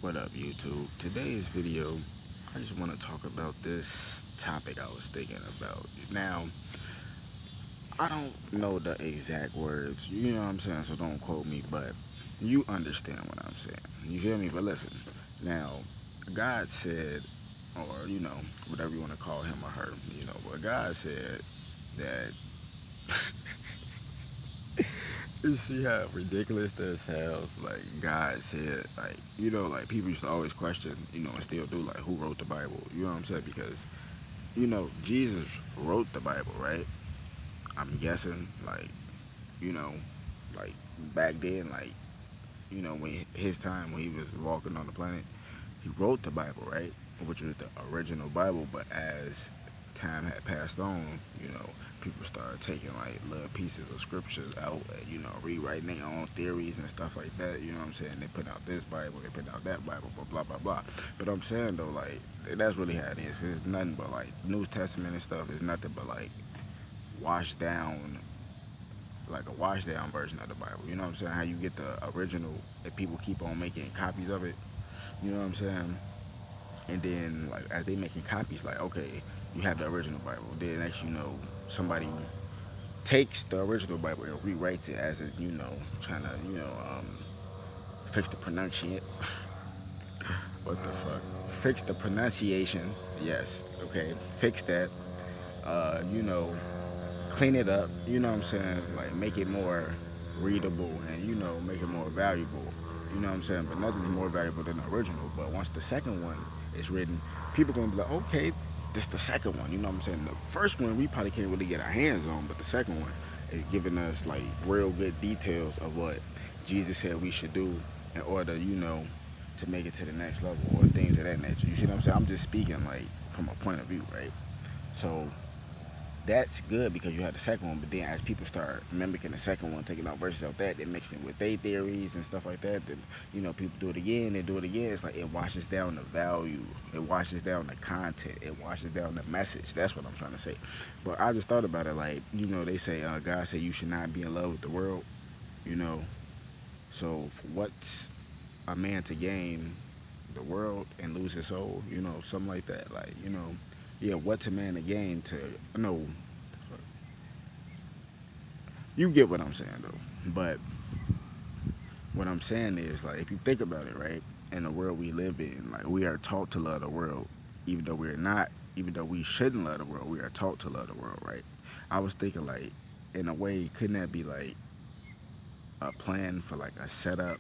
What up, YouTube? Today's video, I just want to talk about this topic I was thinking about. Now, I don't know the exact words, you know what I'm saying, so don't quote me, but you understand what I'm saying. You feel me? But listen, now, God said, or, whatever you want to call him or her, but God said that. You see how ridiculous this sounds? Like God said, like people used to always question, and still do, like who wrote the Bible? You know what I'm saying? Because Jesus wrote the Bible, right? I'm guessing, you know, like back then, when his time when he was walking on the planet, he wrote the Bible, right? Which was the original Bible, but as time had passed on, people started taking like little pieces of scriptures out and, rewriting their own theories and stuff like that. You know what I'm saying? They put out this Bible, they put out that Bible, blah, blah, blah, blah. But I'm saying though, like, that's really how it is. It's nothing but like New Testament and stuff is nothing but like washed down, like a washed down version of the Bible. You know what I'm saying? How you get the original and people keep on making copies of it. You know what I'm saying? And then like as they making copies, like okay, you have the original Bible. Then next you know somebody takes the original Bible and rewrites it as a trying to fix the pronunciation. What the fuck? Fix the pronunciation. Yes. Okay. Fix that. You know, clean it up. You know what I'm saying? Like make it more readable and make it more valuable. You know what I'm saying? But nothing's more valuable than the original. But once the second one is written, people gonna be like, okay, this the second one. You know what I'm saying? The first one we probably can't really get our hands on, but the second one is giving us like real good details of what Jesus said we should do in order, to make it to the next level or things of that nature. You see what I'm saying? I'm just speaking like from a point of view, right? So that's good because you have the second one, but then as people start mimicking the second one, taking out verses of that, they mix it with their theories and stuff like that. Then people do it again, they do it again. It's like it washes down the value, it washes down the content, it washes down the message. That's what I'm trying to say. But I just thought about it, like they say God said you should not be in love with the world. You know, so what's a man to gain the world and lose his soul? Something like that. Like yeah, what's a man to gain to no you get what I'm saying though. But what I'm saying is like if you think about it, right, in the world we live in, like we are taught to love the world, even though we're not, even though we shouldn't love the world, we are taught to love the world, right? I was thinking like in a way, couldn't that be like a plan for like a setup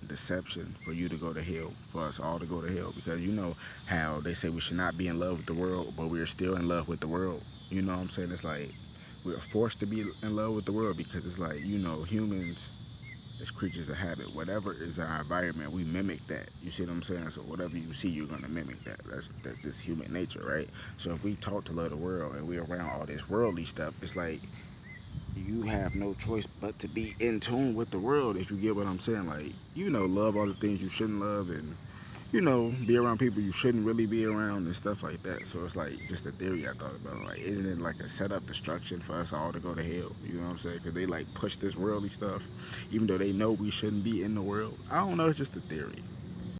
deception for you to go to hell, for us all to go to hell? Because you know how they say we should not be in love with the world, but we're still in love with the world. You know what I'm saying? It's like we're forced to be in love with the world because it's like humans as creatures of habit. Whatever is our environment, we mimic that. You see what I'm saying? So whatever you see, you're gonna mimic that. That's just human nature, right? So if we taught to love the world and we're around all this worldly stuff, it's like you have no choice but to be in tune with the world. If you get what I'm saying, like love all the things you shouldn't love, and be around people you shouldn't really be around and stuff like that. So it's like just a theory I thought about. Like, isn't it like a setup destruction for us all to go to hell? You know what I'm saying? Because they like push this worldly stuff, even though they know we shouldn't be in the world. I don't know. It's just a theory.